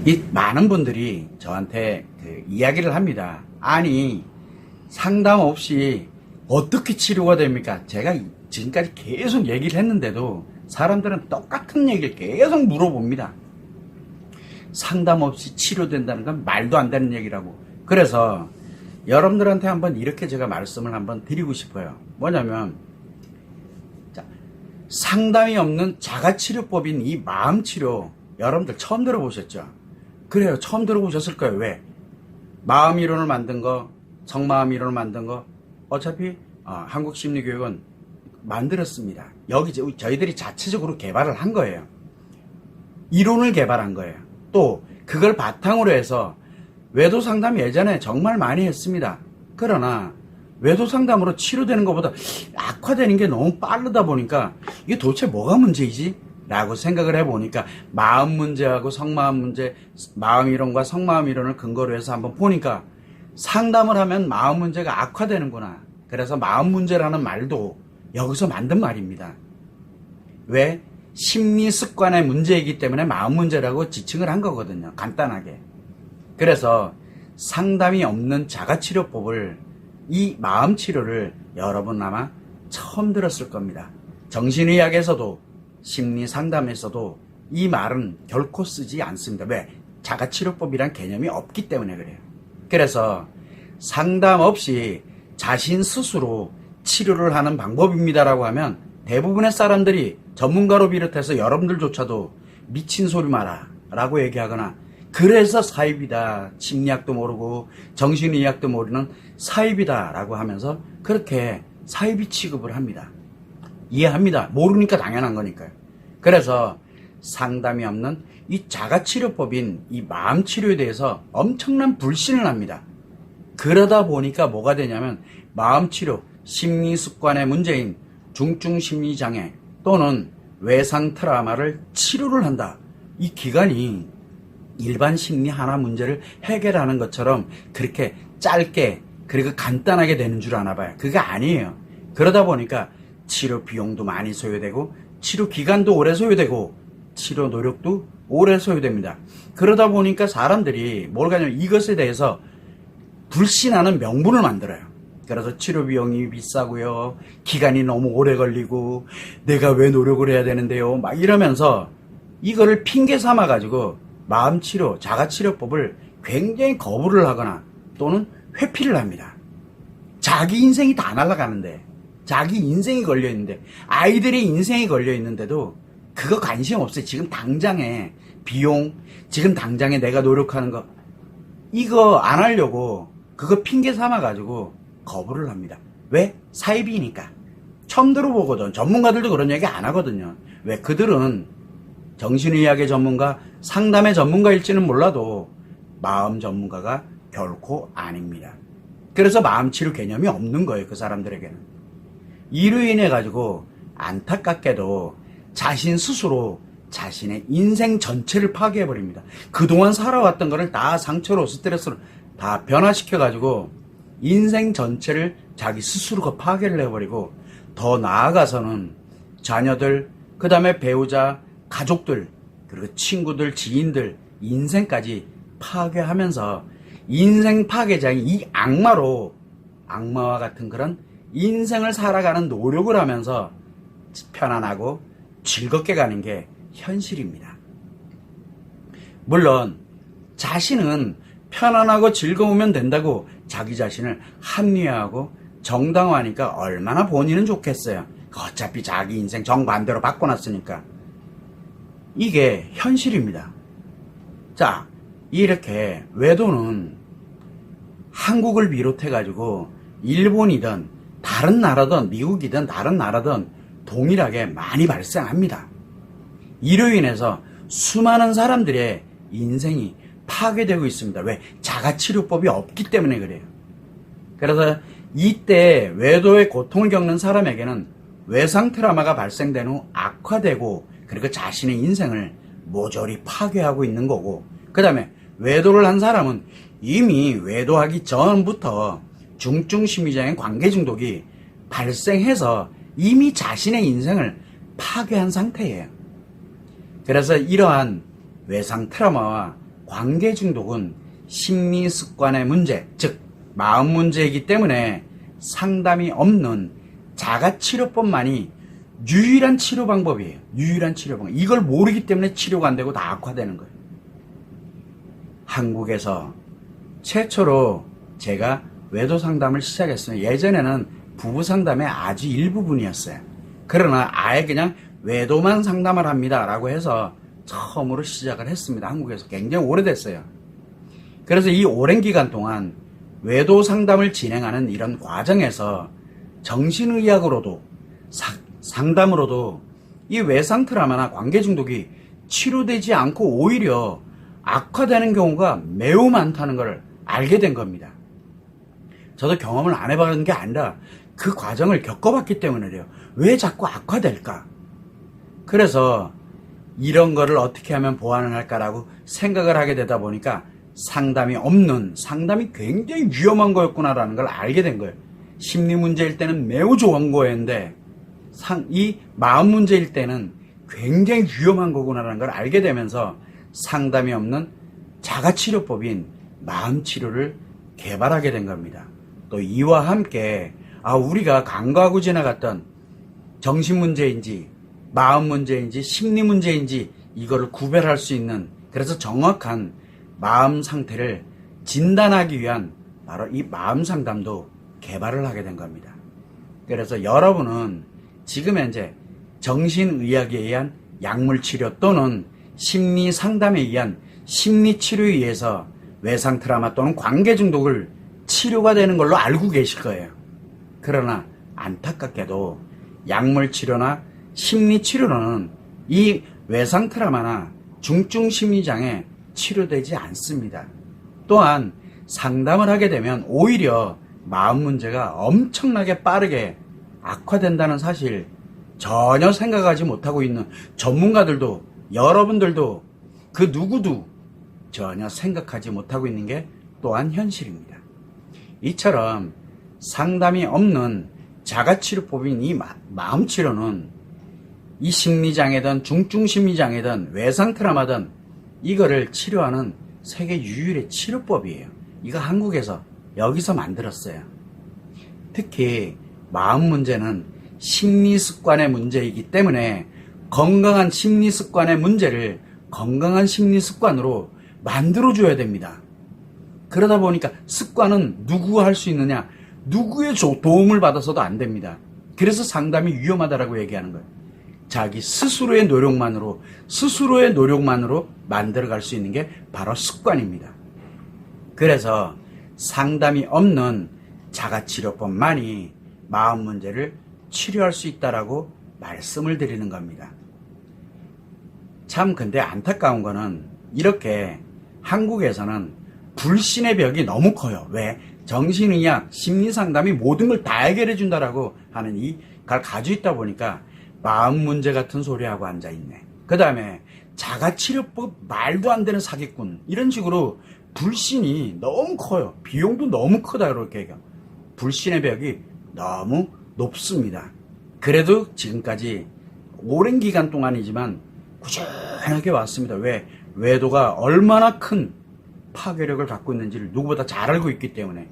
이 많은 분들이 저한테 이야기를 합니다. 아니, 상담 없이 어떻게 치료가 됩니까? 제가 지금까지 계속 얘기를 했는데도 사람들은 똑같은 얘기를 계속 물어봅니다. 상담 없이 치료된다는 건 말도 안 되는 얘기라고. 그래서 여러분들한테 한번 이렇게 제가 말씀을 한번 드리고 싶어요. 뭐냐면, 자, 상담이 없는 자가치료법인 이 마음치료 여러분들 처음 들어보셨죠? 그래요. 처음 들어보셨을 거예요. 왜? 마음이론을 만든 거, 성마음이론을 만든 거, 어차피 한국심리교육은 만들었습니다. 여기 저희들이 자체적으로 개발을 한 거예요. 이론을 개발한 거예요. 또 그걸 바탕으로 해서 외도 상담 예전에 정말 많이 했습니다. 그러나 외도 상담으로 치료되는 것보다 악화되는 게 너무 빠르다 보니까 이게 도대체 뭐가 문제이지? 라고 생각을 해보니까 마음 문제하고 성마음 문제, 마음이론과 성마음이론을 근거로 해서 한번 보니까 상담을 하면 마음 문제가 악화되는구나. 그래서 마음 문제라는 말도 여기서 만든 말입니다. 왜? 심리 습관의 문제이기 때문에 마음 문제라고 지칭을 한 거거든요. 간단하게. 그래서 상담이 없는 자가치료법을, 이 마음치료를 여러분 아마 처음 들었을 겁니다. 정신의학에서도 심리 상담에서도 이 말은 결코 쓰지 않습니다. 왜? 자가치료법이란 개념이 없기 때문에 그래요. 그래서 상담 없이 자신 스스로 치료를 하는 방법입니다라고 하면 대부분의 사람들이 전문가로 비롯해서 여러분들조차도 미친 소리 마라 라고 얘기하거나, 그래서 사입이다, 심리학도 모르고 정신의학도 모르는 사입이다 라고 하면서 그렇게 사이비 취급을 합니다. 이해합니다. 모르니까 당연한 거니까요. 그래서 상담이 없는 이 자가치료법인 이 마음치료에 대해서 엄청난 불신을 합니다. 그러다 보니까 뭐가 되냐면 마음치료, 심리습관의 문제인 중증심리장애 또는 외상 트라우마를 치료를 한다. 이 기간이 일반 심리 하나 문제를 해결하는 것처럼 그렇게 짧게 그리고 간단하게 되는 줄 아나 봐요. 그게 아니에요. 그러다 보니까 치료 비용도 많이 소요되고 치료 기간도 오래 소요되고 치료 노력도 오래 소요됩니다. 그러다 보니까 사람들이 뭘 가냐면 이것에 대해서 불신하는 명분을 만들어요. 그래서 치료 비용이 비싸고요, 기간이 너무 오래 걸리고 내가 왜 노력을 해야 되는데요, 막 이러면서 이거를 핑계 삼아 가지고 마음치료, 자가치료법을 굉장히 거부를 하거나 또는 회피를 합니다. 자기 인생이 다 날아가는데, 자기 인생이 걸려있는데, 아이들의 인생이 걸려있는데도 그거 관심 없어요. 지금 당장에 비용, 지금 당장에 내가 노력하는 거, 이거 안 하려고 그거 핑계 삼아가지고 거부를 합니다. 왜? 사이비니까. 처음 들어보거든. 전문가들도 그런 얘기 안 하거든요. 왜? 그들은 정신의학의 전문가, 상담의 전문가일지는 몰라도 마음 전문가가 결코 아닙니다. 그래서 마음치료 개념이 없는 거예요. 그 사람들에게는. 이로 인해 가지고 안타깝게도 자신 스스로 자신의 인생 전체를 파괴해버립니다. 그동안 살아왔던 거를 다 상처로, 스트레스로 다 변화시켜 가지고 인생 전체를 자기 스스로가 파괴를 해버리고, 더 나아가서는 자녀들, 그 다음에 배우자, 가족들, 그리고 친구들, 지인들 인생까지 파괴하면서 인생 파괴자인 이 악마로, 악마와 같은 그런 인생을 살아가는 노력을 하면서 편안하고 즐겁게 가는 게 현실입니다. 물론 자신은 편안하고 즐거우면 된다고 자기 자신을 합리화하고 정당화하니까 얼마나 본인은 좋겠어요. 어차피 자기 인생 정반대로 바꿔놨으니까. 이게 현실입니다. 자, 이렇게 외도는 한국을 비롯해가지고 일본이든 다른 나라든 미국이든 다른 나라든 동일하게 많이 발생합니다. 이로 인해서 수많은 사람들의 인생이 파괴되고 있습니다. 왜? 자가치료법이 없기 때문에 그래요. 그래서 이때 외도의 고통을 겪는 사람에게는 외상 트라우마가 발생된 후 악화되고, 그리고 자신의 인생을 모조리 파괴하고 있는 거고, 그 다음에 외도를 한 사람은 이미 외도하기 전부터 중증심리장애 관계 중독이 발생해서 이미 자신의 인생을 파괴한 상태예요. 그래서 이러한 외상 트라우마와 관계 중독은 심리 습관의 문제, 즉 마음 문제이기 때문에 상담이 없는 자가치료법만이 유일한 치료 방법이에요. 유일한 치료 방법. 이걸 모르기 때문에 치료가 안 되고 다 악화되는 거예요. 한국에서 최초로 제가 외도 상담을 시작했어요. 예전에는 부부 상담의 아주 일부분이었어요. 그러나 아예 그냥 외도만 상담을 합니다 라고 해서 처음으로 시작을 했습니다. 한국에서 굉장히 오래됐어요. 그래서 이 오랜 기간 동안 외도 상담을 진행하는 이런 과정에서 정신의학으로도 상담으로도 이 외상 트라우마나 관계 중독이 치료되지 않고 오히려 악화되는 경우가 매우 많다는 걸 알게 된 겁니다. 저도 경험을 안 해봤는 게 아니라 그 과정을 겪어봤기 때문에 그래요. 왜 자꾸 악화될까? 그래서 이런 거를 어떻게 하면 보완을 할까라고 생각을 하게 되다 보니까 상담이 굉장히 위험한 거였구나라는 걸 알게 된 거예요. 심리 문제일 때는 매우 좋은 거였는데 이 마음 문제일 때는 굉장히 위험한 거구나라는 걸 알게 되면서 상담이 없는 자가치료법인 마음치료를 개발하게 된 겁니다. 또 이와 함께 우리가 간과하고 지나갔던 정신 문제인지 마음 문제인지 심리 문제인지 이거를 구별할 수 있는, 그래서 정확한 마음 상태를 진단하기 위한 바로 이 마음 상담도 개발을 하게 된 겁니다. 그래서 여러분은 지금 현재 정신의학에 의한 약물치료 또는 심리 상담에 의한 심리치료에 의해서 외상 트라우마 또는 관계 중독을 치료가 되는 걸로 알고 계실 거예요. 그러나 안타깝게도 약물치료나 심리치료는 이 외상 트라우마나 중증 심리장애 치료되지 않습니다. 또한 상담을 하게 되면 오히려 마음 문제가 엄청나게 빠르게 악화된다는 사실 전혀 생각하지 못하고 있는 전문가들도 여러분들도 그 누구도 전혀 생각하지 못하고 있는 게 또한 현실입니다. 이처럼 상담이 없는 자가치료법인 이 마음치료는 이 심리장애든 중증심리장애든 외상 트라우마든 이거를 치료하는 세계 유일의 치료법이에요. 이거 한국에서 여기서 만들었어요. 특히 마음 문제는 심리 습관의 문제이기 때문에 건강한 심리 습관의 문제를 건강한 심리 습관으로 만들어줘야 됩니다. 그러다 보니까 습관은 누구가 할 수 있느냐? 누구의 도움을 받아서도 안 됩니다. 그래서 상담이 위험하다라고 얘기하는 거예요. 자기 스스로의 노력만으로 만들어갈 수 있는 게 바로 습관입니다. 그래서 상담이 없는 자가치료법만이 마음 문제를 치료할 수 있다라고 말씀을 드리는 겁니다. 참 근데 안타까운 거는 이렇게 한국에서는 불신의 벽이 너무 커요. 왜? 정신의학, 심리상담이 모든 걸 다 해결해 준다라고 하는 이걸 가지고 있다 보니까 마음 문제 같은 소리하고 앉아있네. 그 다음에 자가치료법 말도 안 되는 사기꾼 이런 식으로 불신이 너무 커요. 비용도 너무 크다 이렇게 얘기해요. 불신의 벽이 너무 높습니다. 그래도 지금까지 오랜 기간 동안이지만 꾸준하게 왔습니다. 왜? 외도가 얼마나 큰 파괴력을 갖고 있는지를 누구보다 잘 알고 있기 때문에.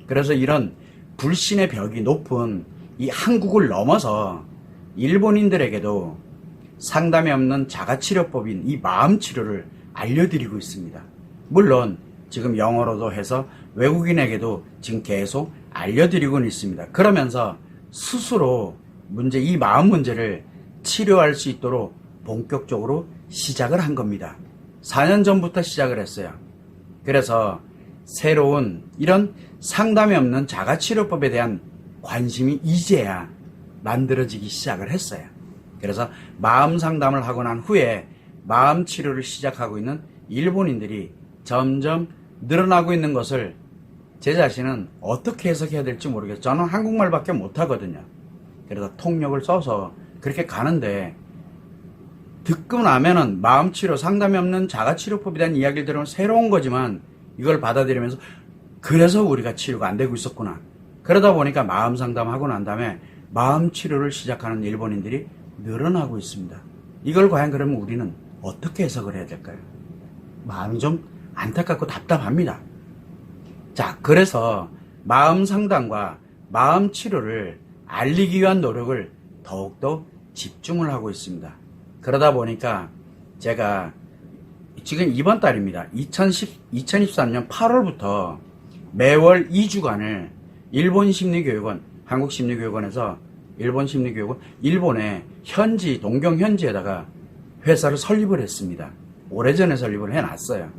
그래서 이런 불신의 벽이 높은 이 한국을 넘어서 일본인들에게도 상담이 없는 자가치료법인 이 마음치료를 알려드리고 있습니다. 물론 지금 영어로도 해서 외국인에게도 지금 계속 알려드리고는 있습니다. 그러면서 스스로 이 마음 문제를 치료할 수 있도록 본격적으로 시작을 한 겁니다. 4년 전부터 시작을 했어요. 그래서 새로운 이런 상담이 없는 자가치료법에 대한 관심이 이제야 만들어지기 시작을 했어요. 그래서 마음 상담을 하고 난 후에 마음 치료를 시작하고 있는 일본인들이 점점 늘어나고 있는 것을 제 자신은 어떻게 해석해야 될지 모르겠어요. 저는 한국말밖에 못하거든요. 그래서 통역을 써서 그렇게 가는데 듣고 나면은 마음치료, 상담이 없는 자가치료법에 대한 이야기를 들으면 새로운 거지만 이걸 받아들이면서 그래서 우리가 치료가 안 되고 있었구나. 그러다 보니까 마음 상담하고 난 다음에 마음치료를 시작하는 일본인들이 늘어나고 있습니다. 이걸 과연 그러면 우리는 어떻게 해석을 해야 될까요? 마음이 좀 안타깝고 답답합니다. 자, 그래서 마음 상담과 마음 치료를 알리기 위한 노력을 더욱더 집중을 하고 있습니다. 그러다 보니까 제가 지금 이번 달입니다. 2023년 8월부터 매월 2주간을 일본 심리교육원, 한국 심리교육원에서 일본 심리교육원, 일본의 현지, 동경 현지에다가 회사를 설립을 했습니다. 오래전에 설립을 해놨어요.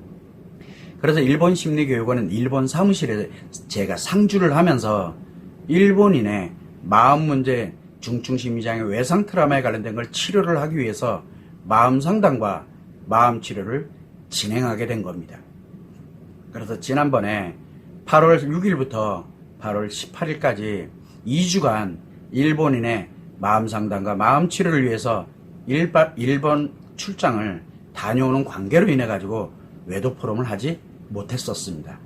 그래서 일본 심리교육원은 일본 사무실에 제가 상주를 하면서 일본인의 마음 문제, 중증 심리장애, 외상 트라우마에 관련된 걸 치료를 하기 위해서 마음 상담과 마음 치료를 진행하게 된 겁니다. 그래서 지난번에 8월 6일부터 8월 18일까지 2주간 일본인의 마음 상담과 마음 치료를 위해서 일본 출장을 다녀오는 관계로 인해 가지고 외도 포럼을 하지 못했었습니다.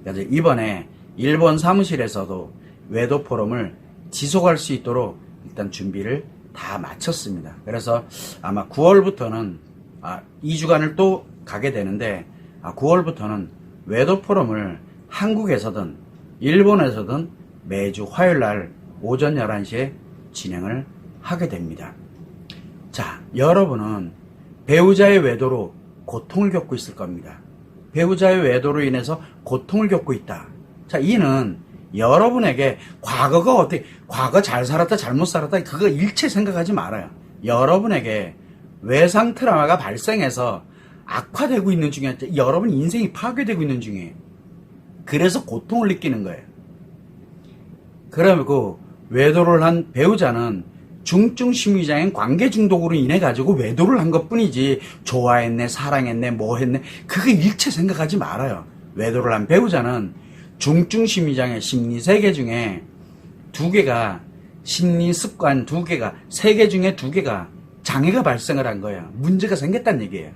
그래서 이번에 일본 사무실에서도 외도 포럼을 지속할 수 있도록 일단 준비를 다 마쳤습니다. 그래서 아마 9월부터는 2주간을 또 가게 되는데 9월부터는 외도 포럼을 한국에서든 일본에서든 매주 화요일날 오전 11시에 진행을 하게 됩니다. 자, 여러분은 배우자의 외도로 고통을 겪고 있을 겁니다. 배우자의 외도로 인해서 고통을 겪고 있다. 자, 이는 여러분에게 과거가 어떻게, 과거 잘 살았다, 잘못 살았다, 그거 일체 생각하지 말아요. 여러분에게 외상 트라우마가 발생해서 악화되고 있는 중에, 여러분 인생이 파괴되고 있는 중에, 그래서 고통을 느끼는 거예요. 그리고 외도를 한 배우자는 중증 심리장애인 관계 중독으로 인해 가지고 외도를 한 것뿐이지 좋아했네, 사랑했네, 뭐 했네, 그거 일체 생각하지 말아요. 외도를 한 배우자는 중증 심리장애 심리 3개 중에 2개가, 심리 습관 2개가, 3개 중에 2개가 장애가 발생을 한 거예요. 문제가 생겼다는 얘기예요.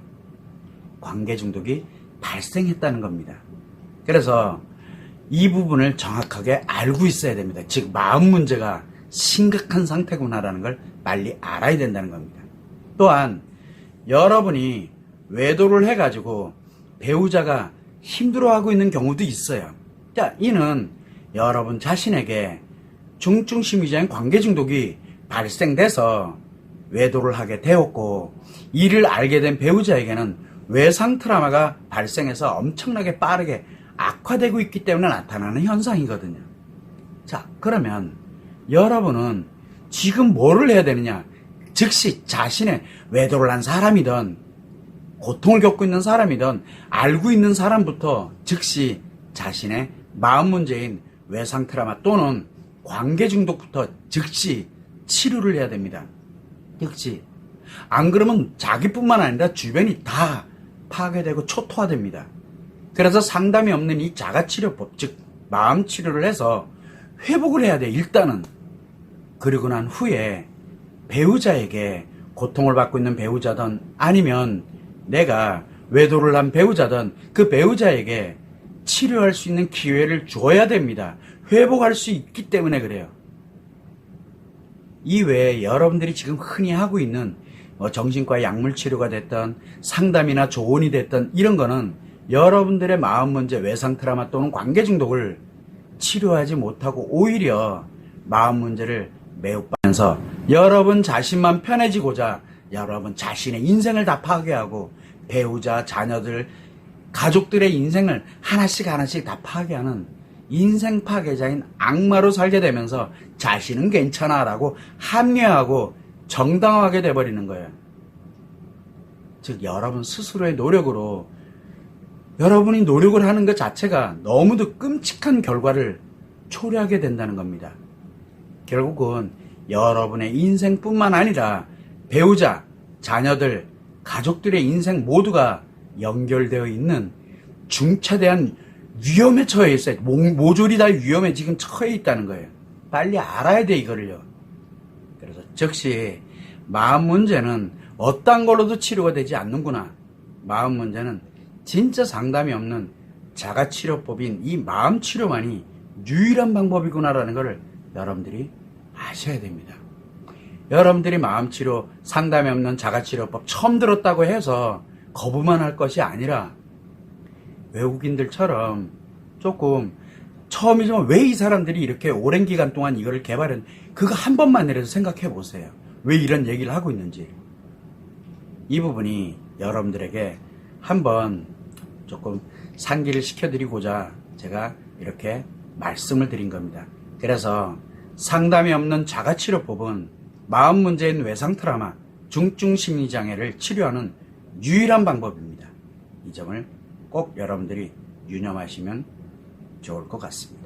관계 중독이 발생했다는 겁니다. 그래서 이 부분을 정확하게 알고 있어야 됩니다. 즉 마음 문제가 심각한 상태구나라는 걸 빨리 알아야 된다는 겁니다. 또한 여러분이 외도를 해가지고 배우자가 힘들어하고 있는 경우도 있어요. 자, 이는 여러분 자신에게 중증 심리장애 관계 중독이 발생돼서 외도를 하게 되었고, 이를 알게 된 배우자에게는 외상 트라우마가 발생해서 엄청나게 빠르게 악화되고 있기 때문에 나타나는 현상이거든요. 자, 그러면 여러분은 지금 뭐를 해야 되느냐? 즉시 자신의 외도를 한 사람이든 고통을 겪고 있는 사람이든 알고 있는 사람부터 즉시 자신의 마음 문제인 외상 트라우마 또는 관계 중독부터 즉시 치료를 해야 됩니다. 즉시. 안 그러면 자기뿐만 아니라 주변이 다 파괴되고 초토화됩니다. 그래서 상담이 없는 이 자가치료법, 즉 마음 치료를 해서 회복을 해야 돼, 일단은. 그리고 난 후에 배우자에게, 고통을 받고 있는 배우자든 아니면 내가 외도를 한 배우자든 그 배우자에게 치료할 수 있는 기회를 줘야 됩니다. 회복할 수 있기 때문에 그래요. 이외에 여러분들이 지금 흔히 하고 있는 정신과 약물 치료가 됐던 상담이나 조언이 됐던 이런 거는 여러분들의 마음 문제, 외상 트라우마 또는 관계 중독을 치료하지 못하고 오히려 마음 문제를 매혹받으면서 여러분 자신만 편해지고자 여러분 자신의 인생을 다 파괴하고 배우자, 자녀들, 가족들의 인생을 하나씩 다 파괴하는 인생 파괴자인 악마로 살게 되면서 자신은 괜찮아 라고 합리화하고 정당화하게 돼버리는 거예요. 즉 여러분 스스로의 노력으로, 여러분이 노력을 하는 것 자체가 너무도 끔찍한 결과를 초래하게 된다는 겁니다. 결국은 여러분의 인생뿐만 아니라 배우자, 자녀들, 가족들의 인생 모두가 연결되어 있는 중차대한 위험에 처해 있어요. 모조리 다 위험에 지금 처해 있다는 거예요. 빨리 알아야 돼, 이거를요. 그래서 즉시 마음 문제는 어떤 걸로도 치료가 되지 않는구나. 마음 문제는 진짜 상담이 없는 자가치료법인 이 마음 치료만이 유일한 방법이구나라는 것을 여러분들이 아셔야 됩니다. 여러분들이 마음 치료, 상담이 없는 자가치료법 처음 들었다고 해서 거부만 할 것이 아니라 외국인들처럼 조금 처음이지만 왜 이 사람들이 이렇게 오랜 기간 동안 이거를 개발한 그거 한 번만이라도 생각해 보세요. 왜 이런 얘기를 하고 있는지. 이 부분이 여러분들에게 한번 조금 상기를 시켜드리고자 제가 이렇게 말씀을 드린 겁니다. 그래서 상담이 없는 자가치료법은 마음 문제인 외상 트라우마, 중증 심리장애를 치료하는 유일한 방법입니다. 이 점을 꼭 여러분들이 유념하시면 좋을 것 같습니다.